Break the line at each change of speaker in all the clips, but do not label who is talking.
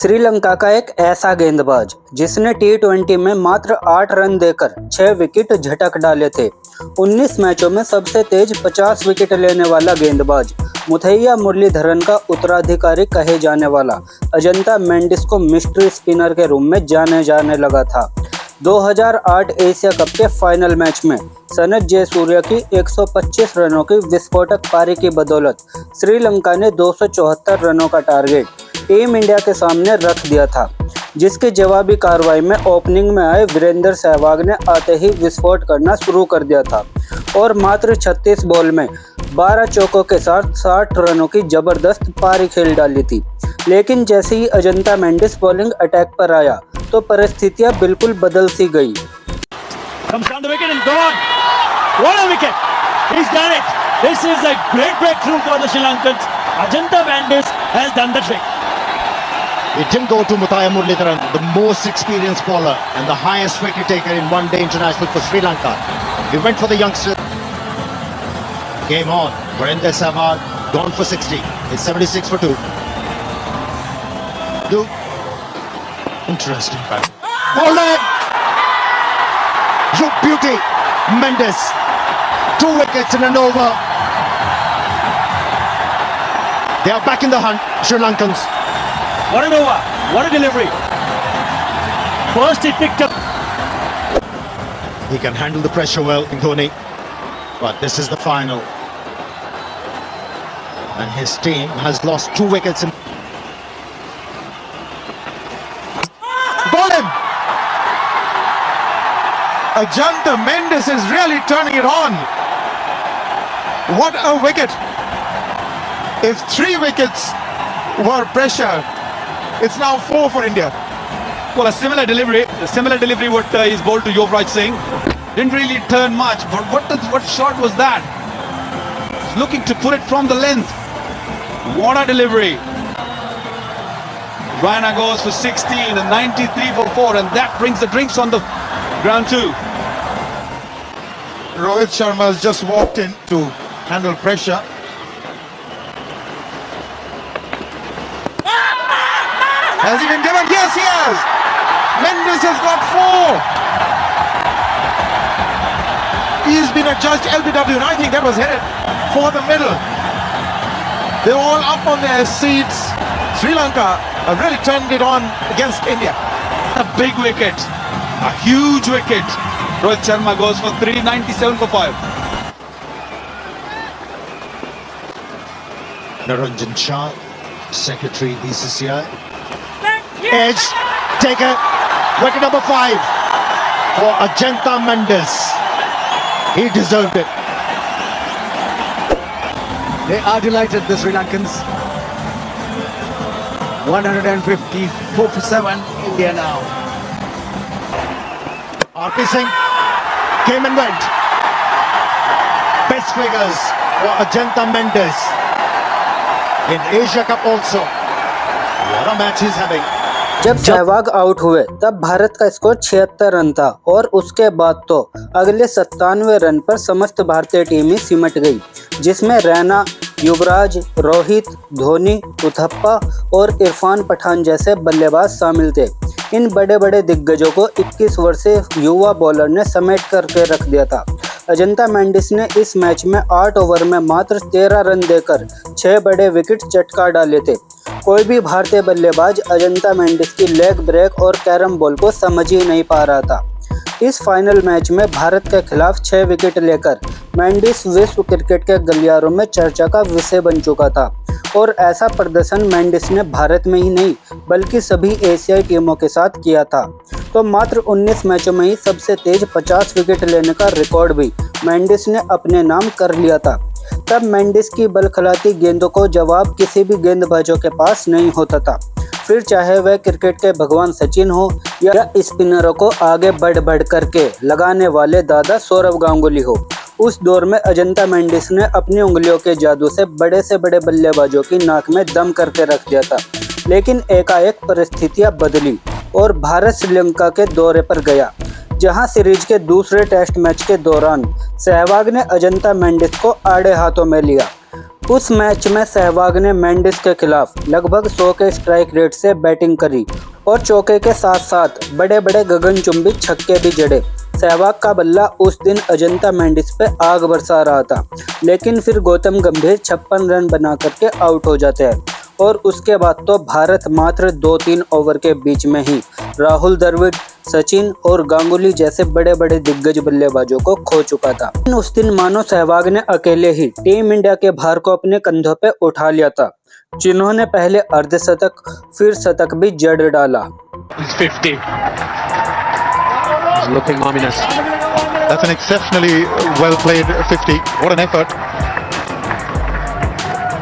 श्रीलंका का एक ऐसा गेंदबाज जिसने टी20 में मात्र 8 रन देकर 6 विकेट झटक डाले थे। 19 मैचों में सबसे तेज 50 विकेट लेने वाला गेंदबाज, मुथैया मुरलीधरन का उत्तराधिकारी कहे जाने वाला अजंता मेंडिस को मिस्ट्री स्पिनर के रूप में जाने लगा था। 2008 एशिया कप के फाइनल मैच में सनथ जयसूर्या की 125 रनों की विस्फोटक पारी की बदौलत श्रीलंका ने 274 रनों का टारगेट टीम इंडिया के सामने रख दिया था, जिसकी जवाबी कार्रवाई में ओपनिंग में आए वीरेंद्र सहवाग ने आते ही विस्फोट करना शुरू कर दिया था और मात्र 36 बॉल में 12 चौकों के साथ 60 रनों की जबरदस्त पारी खेल डाली थी। लेकिन जैसे ही अजंता मेंडिस बॉलिंग अटैक पर आया तो परिस्थितियां बिल्कुल बदल सी गई।
It didn't go to Muthaiya Muralitharan, the most experienced bowler and the highest wicket taker in one-day international for Sri Lanka. He went for the youngster. Game on. Virendra Sehwag gone for 60. It's 76 for 2. Interesting. Ball leg! You beauty! Mendes. 2 wickets in an over. They are back in the hunt, Sri Lankans.
What an over! What a delivery! First he picked up.
He can handle the pressure well, Dhoni. But this is the final. And his team has lost 2 wickets.
Ball him! Ajantha Mendes is really turning it on. What a wicket! If 3 wickets were pressure, it's now 4 for India.
Well, a similar delivery what is bowled to Yuvraj Singh. Didn't really turn much, but what shot was that? Looking to put it from the length. What a delivery! Raina goes for 16 and 93 for 4, and that brings the drinks on the ground too.
Rohit Sharma has just walked in to handle pressure. Has he been given? Yes, he has! Mendes has got 4! He's been adjudged LBW, and I think that was headed for the middle. They're all up on their seats. Sri Lanka have really turned it on against India.
A big wicket. A huge wicket. Rohit Sharma goes for 3, 97 for 5.
Naranjan Shah, Secretary BCCI. Edge, taken, wicket number 5 for Ajantha Mendes. He deserved it.
They are delighted, the Sri Lankans. 154 for 7, India now.
RP Singh came and went. Best figures for Ajantha Mendes. In Asia Cup also. What a match he's having.
जब Sehwag out हुए तब भारत का score 76 run था और उसके बाद तो अगले 97 रन पर समस्त भारतीय टीम ही सिमट गई, जिसमें रैना, युवराज, रोहित, धोनी, उथप्पा और इरफान पठान जैसे बल्लेबाज शामिल थे। इन बड़े बड़े दिग्गजों को 21 वर्षीय युवा बॉलर ने समेट करके रख दिया था। अजंता मेंडिस ने इस मैच में 8 ओवर में मात्र 13 रन देकर 6 बड़े विकेट चटका डाले थे। कोई भी भारतीय बल्लेबाज अजंता मेंडिस की लेग ब्रेक और कैरम बॉल को समझ ही नहीं पा रहा था। इस फाइनल मैच में भारत के खिलाफ 6 विकेट लेकर मेंडिस विश्व क्रिकेट के गलियारों में चर्चा का विषय बन चुका था और ऐसा प्रदर्शन मेंडिस ने भारत में ही नहीं बल्कि सभी एशियाई टीमों के साथ किया था। तो मात्र 19 मैचों में ही सबसे तेज 50 विकेट लेने का रिकॉर्ड भी मेंडिस ने अपने नाम कर लिया था। तब मेंडिस की बलखलाती गेंदों को जवाब किसी भी गेंदबाजों के पास नहीं होता था, फिर चाहे वह क्रिकेट के भगवान सचिन हो या स्पिनरों को आगे बढ़ करके लगाने वाले दादा सौरव गांगुली हो। उस दौर में अजंता मेंडिस ने अपनी उंगलियों के जादू से बड़े बल्लेबाजों की नाक में दम करके रख दिया था। लेकिन एकाएक परिस्थितियां बदली और भारत श्रीलंका के दौरे पर गया, जहां सीरीज के दूसरे टेस्ट मैच के दौरान सहवाग ने अजंता मेंडिस को आड़े हाथों में लिया। उस मैच में सहवाग ने मेंडिस के खिलाफ लगभग 100 के स्ट्राइक रेट से बैटिंग करी और चौके के साथ साथ बड़े बड़े गगनचुंबी छक्के भी जड़े। सहवाग का बल्ला उस दिन अजंता मेंडिस पे आग बरसा रहा था, लेकिन फिर गौतम गंभीर 56 रन बना करके आउट हो जाते हैं और उसके बाद तो भारत मात्र 2-3 ओवर के बीच में ही राहुल द्रविड़, सचिन और गांगुली जैसे बड़े बड़े दिग्गज बल्लेबाजों को खो चुका था। उस दिन मानो सहवाग ने अकेले ही टीम इंडिया के भार को अपने कंधों पे उठा लिया था, जिन्होंने पहले अर्धशतक फिर शतक भी जड़ डाला।
50. He's looking ominous.
That's an exceptionally well played 50. What an effort.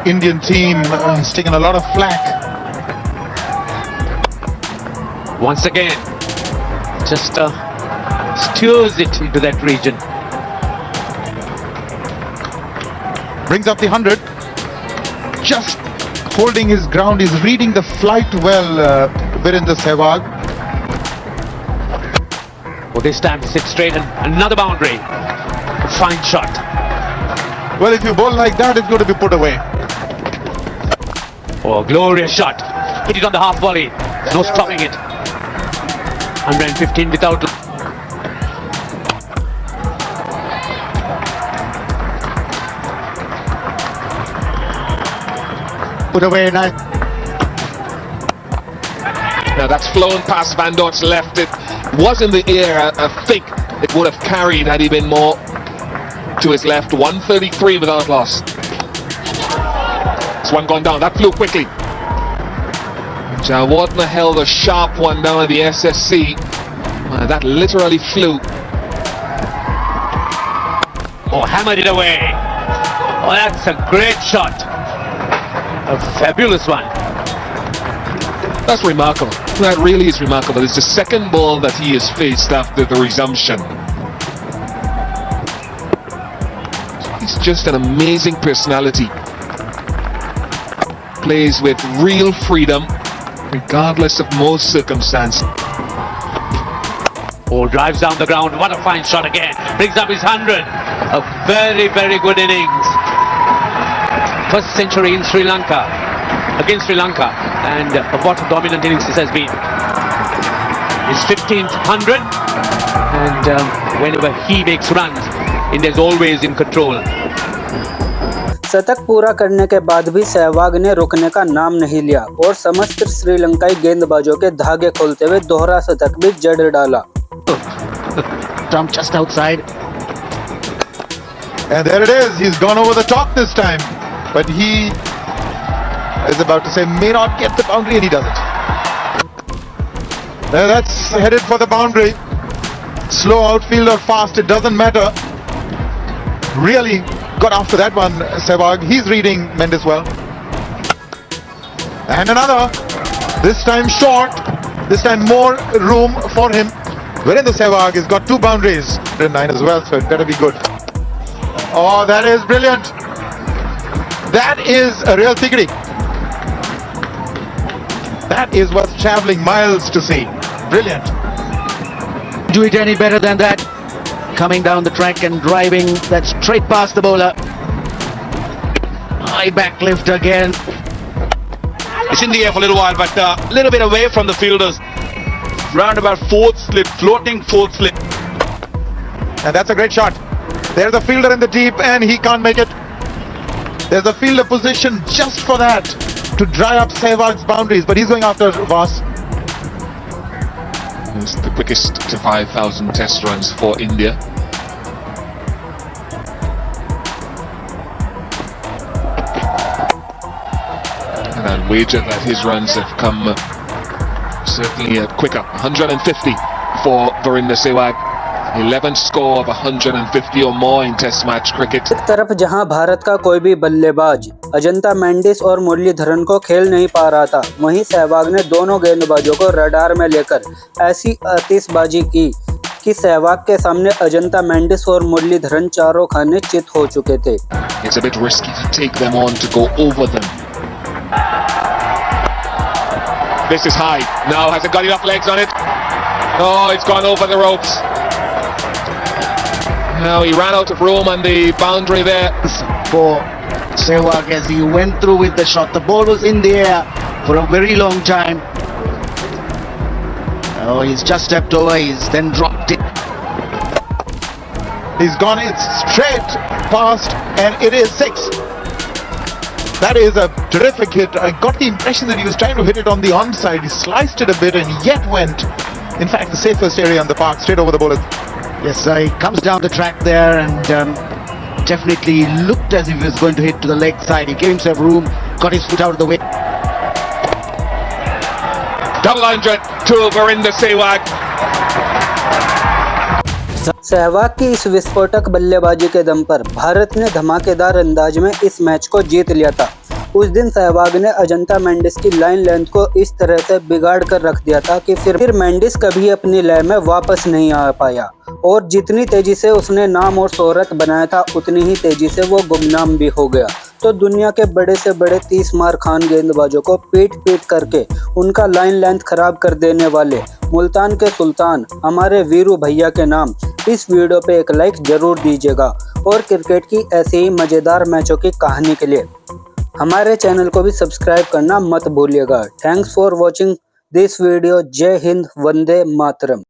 Indian team has taken a lot of flack.
Once again, just steers it into that region.
Brings up the 100. Just holding his ground. He's reading the flight well, Virendra Sehwag.
Oh, this time sits straight and another boundary. A fine shot.
Well, if you bowl like that, it's going to be put away.
Oh, glorious shot. Hit it on the half volley. No stopping it. 115 without.
Put away, nice.
Now that's flown past Van Dort's left. It was in the air. I think it would have carried had he been more to his left. 133 without loss. This one gone down. That flew quickly. Jawardna held a sharp one down at the SSC. That literally flew.
Oh, hammered it away. Oh, that's a great shot. A fabulous one.
That's remarkable. That really is remarkable. It's the second ball that he has faced after the resumption. He's just an amazing personality. Plays with real freedom, regardless of most circumstances.
Oh, drives down the ground. What a fine shot again. Brings up his 100. A very, very good innings. First century in Sri Lanka. Against Sri Lanka. And what a dominant innings this has been. His 15th 100. And whenever he makes runs, India is always in control.
शतक पूरा करने के बाद भी सहवाग ने रुकने का नाम नहीं लिया और समस्त श्रीलंकाई गेंदबाजों के धागे खोलते हुए दोहरा शतक भी जड़ डाला।
Trump just outside.
And there it is. He's gone over the top this time. But he is about to say may not get the boundary, and he does it. That's headed for the boundary. Slow outfield or fast, it doesn't matter. Really got after that one, Sehwag. He's reading Mendes well. And another. This time short. This time more room for him. Virendra Sehwag has got 2 boundaries. 9 as well, so it better be good. Oh, that is brilliant. That is a real tickety. That is worth travelling miles to see. Brilliant.
Do it any better than that? Coming down the track and driving that straight past the bowler. High back lift again.
It's in the air for a little while, but a little bit away from the fielders. Round about 4th slip, floating 4th slip.
And that's a great shot. There's a fielder in the deep and he can't make it. There's a fielder position just for that, to dry up Sehwag's boundaries, but he's going after Vas.
It's the quickest to 5,000 test runs for India. And I'd wager that his runs have come certainly quicker. 150 for Virendra Sehwag. 11th score of 150 or more in Test match cricket.
एक तरफ जहां भारत का कोई भी बल्लेबाज अजंता मेंडिस और मुरलीधरन को खेल नहीं पा रहा था, वहीं सहवाग ने दोनों गेंदबाजों को रडार में लेकर ऐसी आतिशबाजी की कि सहवाग के सामने अजंता मेंडिस और मुरलीधरन चारों खाने चित हो चुके थे।
It's a bit risky to take them on, to go over them. This is high. Now has it got enough legs on it? Oh, it's gone over the ropes. Now he ran out of room on the boundary there.
For
Sehwag as he went through with the shot. The ball was in the air for a very long time. Oh, he's just stepped over, he's then dropped it.
He's gone it straight past, and it is 6. That is a terrific hit. I got the impression that he was trying to hit it on the onside. He sliced it a bit and yet went, in fact, the safest area on the park, straight over the bowler.
Yes, he comes down the track there and definitely looked as if he was going to hit to the leg side. He gave himself room, got his foot out of the way.
Double 100 to Virender Sehwag.
Sehwag की इस विस्फोटक बल्लेबाजी के दम पर भारत ने धमाकेदार अंदाज में इस मैच को जीत लिया था। उस दिन सहवाग ने अजंता मेंडिस की लाइन लेंथ को इस तरह से बिगाड़ कर रख दिया था कि फिर मेंडिस कभी अपनी लय में वापस नहीं आ पाया और जितनी तेजी से उसने नाम और शोहरत बनाया था उतनी ही तेजी से वो गुमनाम भी हो गया। तो दुनिया के बड़े से बड़े 30 मार खान गेंदबाजों को पीट करके उनका लाइन लेंथ खराब कर देने वाले मुल्तान के सुल्तान हमारे वीरू भैया के नाम इस वीडियो पे एक लाइक जरूर दीजिएगा और क्रिकेट की ऐसे ही मज़ेदार मैचों की कहानी के लिए हमारे चैनल को भी सब्सक्राइब करना मत भूलिएगा। Thanks for watching this video. जय हिंद, वंदे मातरम।